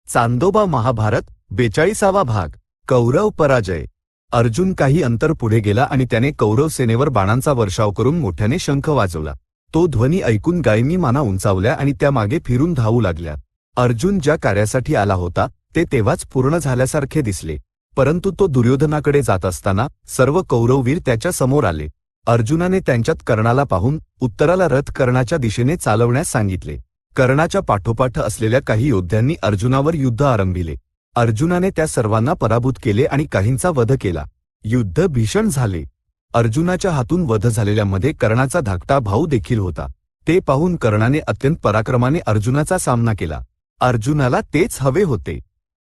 चांदोबा महाभारत 42वा भाग. कौरव पराजय. अर्जुन काही अंतर पुढे गेला आणि त्याने कौरव सेनेवर बाणांचा वर्षाव करून मोठ्याने शंख वाजवला. तो ध्वनी ऐकून गायींनी माना उंचावल्या आणि त्या मागे फिरून धावू लागल्या. अर्जुन ज्या कार्यासाठी आला होता ते तेव्हाच पूर्ण झाल्यासारखे दिसले. परंतु तो दुर्योधनाकडे जात असताना सर्व कौरववीर त्याच्या समोर आले. अर्जुनाने त्यांच्यात कर्णाला पाहून उत्तराला रथ कर्णाच्या दिशेने चालवण्यास सांगितले. कर्णाच्या पाठोपाठ असलेल्या काही योद्ध्यांनी अर्जुनावर युद्ध आरंभिले. अर्जुनाने त्या सर्वांना पराभूत केले आणि काहींचा वध केला. युद्ध भीषण झाले. अर्जुनाच्या हातून वध झालेल्यांमध्ये कर्णाचा धाकटा भाऊ देखील होता. ते पाहून कर्णाने अत्यंत पराक्रमाने अर्जुनाचा सामना केला. अर्जुनाला तेच हवे होते.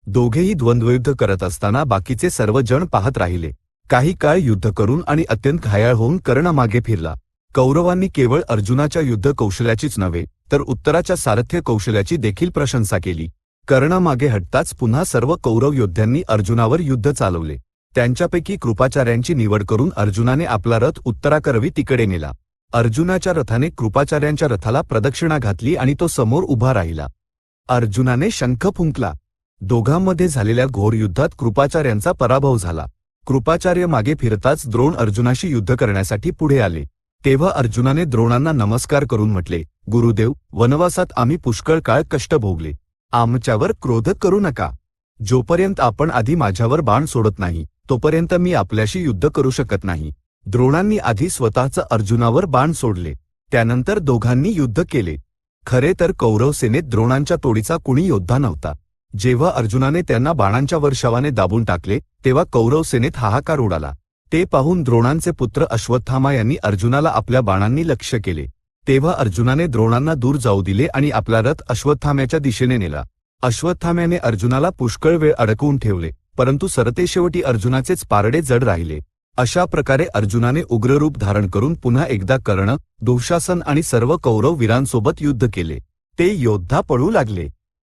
दोघेही द्वंद्वयुद्ध करत असताना बाकीचे सर्व जण पाहत राहिले. काही काळ युद्ध करून आणि अत्यंत घायाळ होऊन कर्ण मागे फिरला. कौरवांनी केवळ अर्जुनाच्या युद्ध कौशल्याचीच नव्हे तर उत्तराच्या सारथ्य कौशल्याची देखील प्रशंसा केली. कर्ण मागे हटताच पुन्हा सर्व कौरव योद्ध्यांनी अर्जुनावर युद्ध चालवले. त्यांच्यापैकी कृपाचार्यांची निवड करून अर्जुनाने आपला रथ उत्तराकरवी तिकडे नेला. अर्जुनाच्या रथाने कृपाचार्यांच्या रथाला प्रदक्षिणा घातली आणि तो समोर उभा राहिला. अर्जुनाने शंख फुंकला. दोघांमध्ये झालेल्या घोर युद्धात कृपाचार्यांचा पराभव झाला. कृपाचार्य मागे फिरताच द्रोण अर्जुनाशी युद्ध करण्यासाठी पुढे आले. तेव्हा अर्जुनाने द्रोणांना नमस्कार करून म्हटले, गुरुदेव, वनवासात आम्ही पुष्कळ काळ कष्ट भोगले. आमच्यावर क्रोध करू नका. जोपर्यंत आपण आधी माझ्यावर बाण सोडत नाही तोपर्यंत मी आपल्याशी युद्ध करू शकत नाही. द्रोणांनी आधी स्वतःच अर्जुनावर बाण सोडले. त्यानंतर दोघांनी युद्ध केले. खरे तर कौरव सेनेत द्रोणांच्या तोडीचा कुणी योद्धा नव्हता. जेव्हा अर्जुनाने त्यांना बाणांच्या वर्षावाने दाबून टाकले तेव्हा कौरव सेनेत हाहाकार उडाला. ते पाहून द्रोणांचे पुत्र अश्वत्थामा यांनी अर्जुनाला आपल्या बाणांनी लक्ष्य केले. तेव्हा अर्जुनाने द्रोणांना दूर जाऊ दिले आणि आपला रथ अश्वत्थाम्याच्या दिशेने नेला. अश्वत्थाम्याने अर्जुनाला पुष्कळ वेळ अडकवून ठेवले, परंतु सरतेशेवटी अर्जुनाचेच पारडे जड राहिले. अशा प्रकारे अर्जुनाने उग्ररूप धारण करून पुन्हा एकदा कर्ण, दुःशासन आणि सर्व कौरव वीरांसोबत युद्ध केले. ते योद्धा पळू लागले.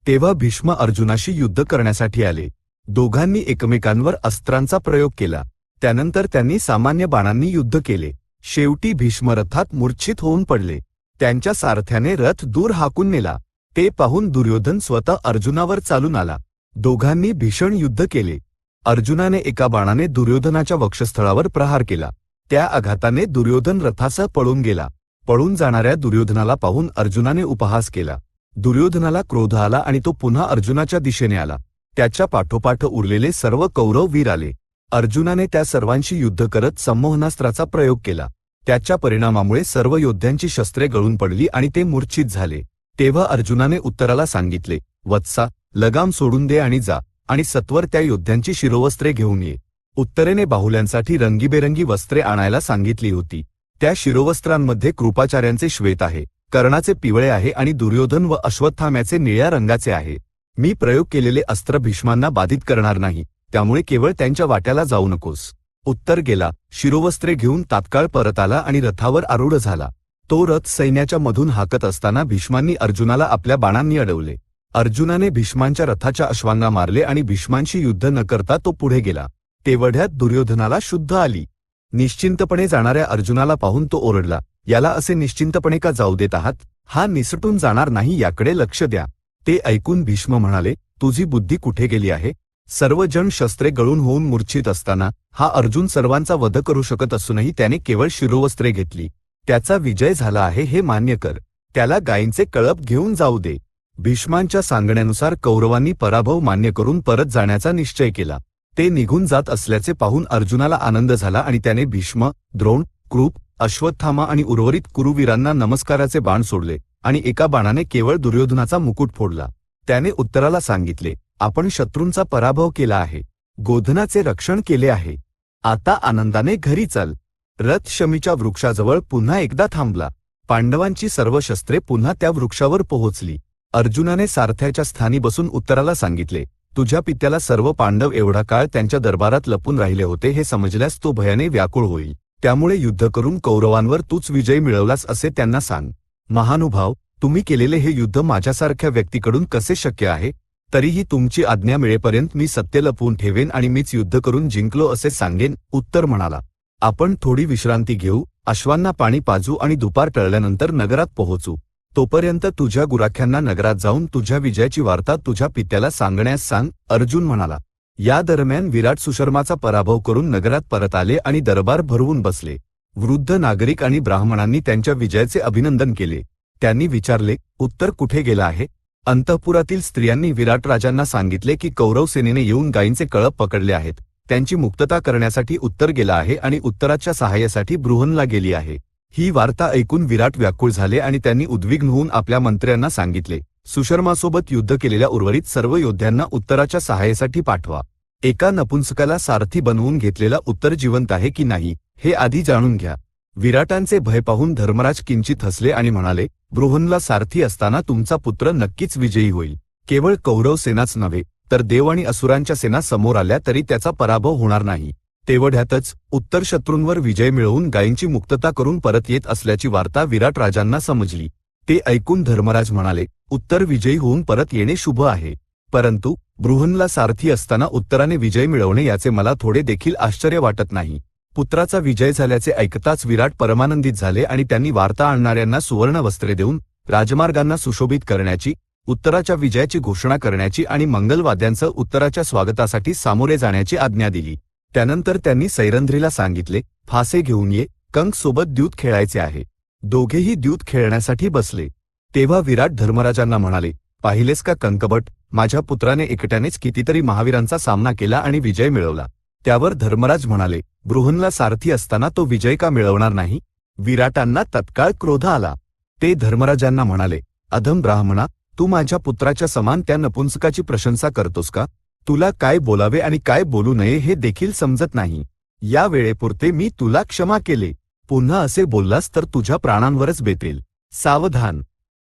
तेव्हा भीष्म अर्जुनाशी युद्ध करण्यासाठी आले. दोघांनी एकमेकांवर अस्त्रांचा प्रयोग केला. त्यानंतर त्यांनी सामान्य बाणांनी युद्ध केले. शेवटी भीष्म रथात मूर्छित होऊन पडले. त्यांच्या सारथ्याने रथ दूर हाकून नेला. ते पाहून दुर्योधन स्वतः अर्जुनावर चालून आला. दोघांनी भीषण युद्ध केले. अर्जुनाने एका बाणाने दुर्योधनाच्या वक्षस्थळावर प्रहार केला. त्या आघाताने दुर्योधन रथासह पळून गेला. पळून जाणाऱ्या दुर्योधनाला पाहून अर्जुनाने उपहास केला. दुर्योधनाला क्रोध आला आणि तो पुन्हा अर्जुनाच्या दिशेने आला. त्याच्या पाठोपाठ उरलेले सर्व कौरव वीर आले. अर्जुनाने त्या सर्वांशी युद्ध करत संमोहनास्त्राचा प्रयोग केला. त्याच्या परिणामामुळे सर्व योद्ध्यांची शस्त्रे गळून पडली आणि ते मूर्छित झाले. तेव्हा अर्जुनाने उत्तराला सांगितले, वत्सा, लगाम सोडून दे आणि जा आणि सत्वर त्या योद्ध्यांची शिरोवस्त्रे घेऊन ये. उत्तरेने बाहुल्यांसाठी रंगीबेरंगी वस्त्रे आणायला सांगितली होती. त्या शिरोवस्त्रांमध्ये कृपाचार्यांचे श्वेत आहे, कर्णाचे पिवळे आहे आणि दुर्योधन व अश्वत्थाम्याचे निळ्या रंगाचे आहे. मी प्रयोग केलेले अस्त्र भीष्मांना बाधित करणार नाही, त्यामुळे केवळ त्यांच्या वाट्याला जाऊ नकोस. उत्तर गेला, शिरोवस्त्रे घेऊन तात्काळ परत आला आणि रथावर आरूढ झाला. तो रथ सैन्याच्या मधून हाकत असताना भीष्मांनी अर्जुनाला आपल्या बाणांनी अडवले. अर्जुनाने भीष्मांच्या रथाच्या अश्वांना मारले आणि भीष्मांशी युद्ध न करता तो पुढे गेला. तेवढ्यात दुर्योधनाला शुद्ध आली. निश्चिंतपणे जाणाऱ्या अर्जुनाला पाहून तो ओरडला, याला असे निश्चिंतपणे का जाऊ देत आहात? हा निसटून जाणार नाही, याकडे लक्ष द्या. ते ऐकून भीष्म म्हणाले, तुझी बुद्धी कुठे गेली आहे? सर्वजण शस्त्रे गळून होऊन मूर्छित असताना हा अर्जुन सर्वांचा वध करू शकत असूनही त्याने केवळ शिरोवस्त्रे घेतली. त्याचा विजय झाला आहे हे मान्य कर. त्याला गायींचे कळप घेऊन जाऊ दे. भीष्मांच्या सांगण्यानुसार कौरवांनी पराभव मान्य करून परत जाण्याचा निश्चय केला. ते निघून जात असल्याचे पाहून अर्जुनाला आनंद झाला आणि त्याने भीष्म, द्रोण, कृप, अश्वत्थामा आणि उर्वरित कुरुवीरांना नमस्काराचे बाण सोडले आणि एका बाणाने केवळ दुर्योधनाचा मुकुट फोडला. त्याने उत्तराला सांगितले, आपण शत्रूंचा पराभव केला आहे, गोधनाचे रक्षण केले आहे. आता आनंदाने घरी चल. रथ शमीच्या वृक्षाजवळ पुन्हा एकदा थांबला. पांडवांची सर्व शस्त्रे पुन्हा त्या वृक्षावर पोहोचली. अर्जुनाने सारथ्याच्या स्थानी बसून उत्तराला सांगितले, तुझ्या पित्याला सर्व पांडव एवढा काळ त्यांच्या दरबारात लपून राहिले होते हे समजल्यास तो भयाने व्याकुळ होईल. त्यामुळे युद्ध करून कौरवांवर तूच विजय मिळवलास असे त्यांना सांग. महानुभाव, तुम्ही केलेले हे युद्ध माझ्यासारख्या व्यक्तीकडून कसे शक्य आहे? तरीही तुमची आज्ञा मिळेपर्यंत मी सत्य लपवून ठेवेन आणि मीच युद्ध करून जिंकलो असे सांगेन. उत्तर म्हणाला, आपण थोडी विश्रांती घेऊ, अश्वांना पाणी पाजू आणि दुपार टळल्यानंतर नगरात पोहोचू. तोपर्यंत तुझ्या गुराख्यांना नगरात जाऊन तुझ्या विजयाची वार्ता तुझ्या पित्याला सांगण्यास सांग, अर्जुन म्हणाला. या दरम्यान विराट सुशर्माचा पराभव करून नगरात परत आले आणि दरबार भरवून बसले. वृद्ध नागरिक आणि ब्राह्मणांनी त्यांच्या विजयाचे अभिनंदन केले. त्यांनी विचारले, उत्तर कुठे गेला आहे? अंतःपुरातील स्त्रियांनी विराट राजांना सांगितले की कौरव सेनेने येऊन गायींचे कळप पकडले आहेत. त्यांची मुक्तता करण्यासाठी उत्तर गेला आहे आणि उत्तराच्या सहाय्यासाठी बृहनला गेली आहे. ही वार्ता ऐकून विराट व्याकुळ झाले आणि त्यांनी उद्विग्न होऊन आपल्या मंत्र्यांना सांगितले, सुशर्मासोबत युद्ध केलेल्या उर्वरित सर्व योद्ध्यांना उत्तराच्या सहाय्यासाठी पाठवा. एका नपुंसकाला सारथी बनवून घेतलेला उत्तर जिवंत आहे की नाही हे आधी जाणून घ्या. विराटांचे भय पाहून धर्मराज किंचित हसले आणि म्हणाले, बृहनला सारथी असताना तुमचा पुत्र नक्कीच विजयी होईल. केवळ कौरव सेनाच नव्हे तर देव आणि असुरांच्या सेना समोर आल्या तरी त्याचा पराभव होणार नाही. तेवढ्यातच उत्तर शत्रूंवर विजय मिळवून गायींची मुक्तता करून परत येत असल्याची वार्ता विराट राजांना समजली. ते ऐकून धर्मराज म्हणाले, उत्तर विजयी होऊन परत येणे शुभ आहे, परंतु बृहनला सारथी असताना उत्तराने विजय मिळवणे याचे मला थोडे देखील आश्चर्य वाटत नाही. पुत्राचा विजय झाल्याचे ऐकताच विराट परमानंदित झाले आणि त्यांनी वार्ता आणणाऱ्यांना सुवर्ण वस्त्रे देऊन राजमार्गांना सुशोभित करण्याची, उत्तराच्या विजयाची घोषणा करण्याची आणि मंगलवाद्यांसह उत्तराच्या स्वागतासाठी सामोरे जाण्याची आज्ञा दिली. त्यानंतर त्यांनी सैरंध्रीला सांगितले, फासे घेऊन ये, कंक सोबत द्यूत खेळायचे आहे. दोघेही द्यूत खेळण्यासाठी बसले. तेव्हा विराट धर्मराजांना म्हणाले, पाहिलेस का कंकबट, माझ्या पुत्राने एकट्यानेच कितीतरी महावीरांचा सामना केला आणि विजय मिळवला. त्यावर धर्मराज म्हणाले, बृहनला सारथी असताना तो विजय का मिळवणार नाही? विराटांना तत्काळ क्रोध आला. ते धर्मराजांना म्हणाले, अधम ब्राह्मणा, तू माझ्या पुत्राच्या समान त्या नपुंसकाची प्रशंसा करतोस का? तुला काय बोलावे आणि काय बोलू नये हे देखील समजत नाही. या वेळेपुरते मी तुला क्षमा केले, पुन्हा असे बोललास तर तुझ्या प्राणांवरच बेतेल, सावधान.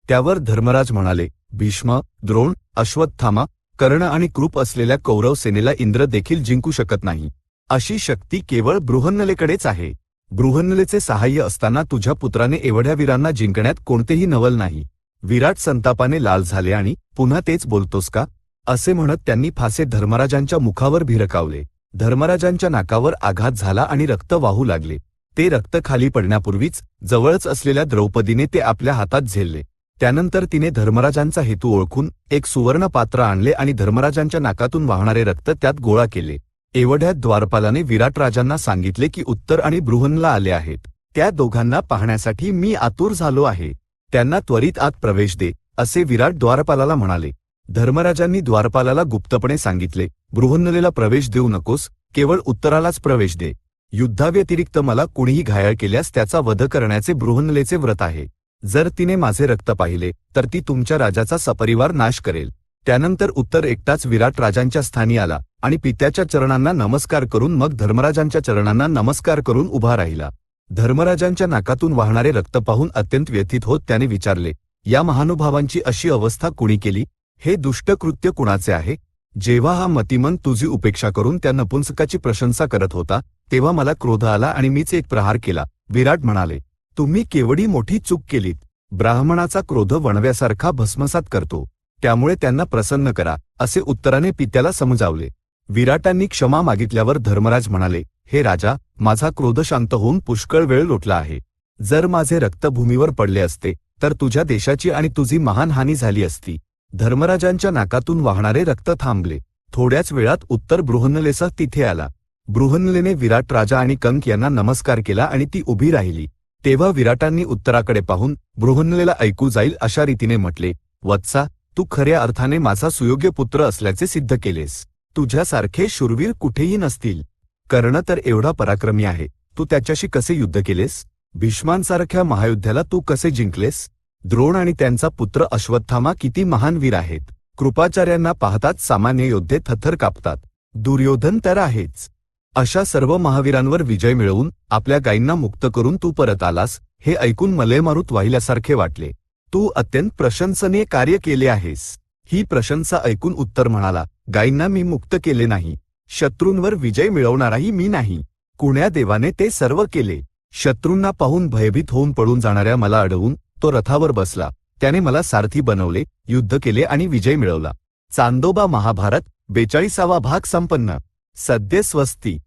त्यावर धर्मराज म्हणाले, भीष्म, द्रोण, अश्वत्थामा, कर्ण आणि कृप असलेल्या कौरव सेनेला इंद्र देखील जिंकू शकत नाही. अशी शक्ती केवळ बृहन्नलेकडेच आहे. बृहन्नलेचे सहाय्य असताना तुझ्या पुत्राने एवढ्या वीरांना जिंकण्यात कोणतेही नवल नाही. विराट संतापाने लाल झाले आणि पुन्हा तेच बोलतोस का असे म्हणत त्यांनी फासे धर्मराजांच्या मुखावर भिरकावले. धर्मराजांच्या नाकावर आघात झाला आणि रक्त वाहू लागले. ते रक्त खाली पडण्यापूर्वीच जवळच असलेल्या द्रौपदीने ते आपल्या हातात झेलले. त्यानंतर तिने धर्मराजांचा हेतू ओळखून एक सुवर्ण पात्र आणले आणि धर्मराजांच्या नाकातून वाहणारे रक्त त्यात गोळा केले. एवढ्यात द्वारपालाने विराट राजांना सांगितले की उत्तर आणि बृहनला आले आहेत. त्या दोघांना पाहण्यासाठी मी आतुर झालो आहे. त्यांना त्वरित आत प्रवेश दे, असे विराट द्वारपालाला म्हणाले. धर्मराजांनी द्वारपालाला गुप्तपणे सांगितले, बृहन्नलेला प्रवेश देऊ नकोस, केवळ उत्तरालाच प्रवेश दे. युद्धाव्यतिरिक्त मला कुणीही घायल केल्यास त्याचा वध करण्याचे बृहन्नलेचे व्रत आहे. जर तिने माझे रक्त पाहिले तर ती तुमच्या राजाचा सपरिवार नाश करेल. त्यानंतर उत्तर एकटाच विराट राजांच्या स्थानी आला आणि पित्याच्या चरणांना नमस्कार करून मग धर्मराजांच्या चरणांना नमस्कार करून उभा राहिला. धर्मराजांच्या नाकातून वाहणारे रक्त पाहून अत्यंत व्यथित होत त्याने विचारले, या महानुभावांची अशी अवस्था कुणी केली? हे दुष्ट कृत्य कुणाचे आहे? जेव्हा हा मतिमंत तुझी उपेक्षा करून त्या नपुंसकाची प्रशंसा करत होता तेव्हा मला क्रोध आला आणि मीच एक प्रहार केला. विराट म्हणाले, तुम्ही केवढी मोठी चूक केलीत. ब्राह्मणाचा क्रोध वणव्यासारखा भस्मसात करतो, त्यामुळे त्यांना प्रसन्न करा, असे उत्तराने पित्याला समजावले. विराटांनी क्षमा मागितल्यावर धर्मराज म्हणाले, हे राजा, माझा क्रोध शांत होऊन पुष्कळ वेळ लोटला आहे. जर माझे रक्त भूमीवर पडले असते तर तुझ्या देशाची आणि तुझी महान हानी झाली असती. धर्मराजांच्या नाकातून वाहणारे रक्त थांबले. थोड्याच वेळात उत्तर बृहन्नलेसह तिथे आला. बृहन्नलेने विराट राजा आणि कंक यांना नमस्कार केला आणि ती उभी राहिली. तेव्हा विराटांनी उत्तराकडे पाहून बृहन्नलेला ऐकू जाईल अशा रीतीने म्हटले, वत्सा, तू खऱ्या अर्थाने माझा सुयोग्य पुत्र असल्याचे सिद्ध केलेस. तुझ्यासारखे शूरवीर कुठेही नसतील. कर्ण तर एवढा पराक्रमी आहे, तू त्याच्याशी कसे युद्ध केलेस? भीष्मांसारख्या महायुद्धाला तू कसे जिंकलेस? द्रोण आणि त्यांचा पुत्र अश्वत्थामा किती महान वीर आहेत. कृपाचार्यांना पाहताच सामान्य योद्धे थरथर कापतात. दुर्योधन तर आहेच. अशा सर्व महावीरांवर विजय मिळवून आपल्या गायींना मुक्त करून तू परत आलास, हे ऐकून मलेमारुत वाहिल्यासारखे वाटले. तू अत्यंत प्रशंसनीय कार्य केले आहेस. ही प्रशंसा ऐकून उत्तर म्हणाला, गायींना मी मुक्त केले नाही, शत्रूंवर विजय मिळवणाराही मी नाही. कुण्या देवाने ते सर्व केले. शत्रूंना पाहून भयभीत होऊन पळून जाणाऱ्या मला अडवून तो रथावर बसला. त्याने मला सारथी बनवले, युद्ध केले आणि विजय मिळवला. चांदोबा महाभारत 42वा भाग संपन्न. सद्य स्वस्ती.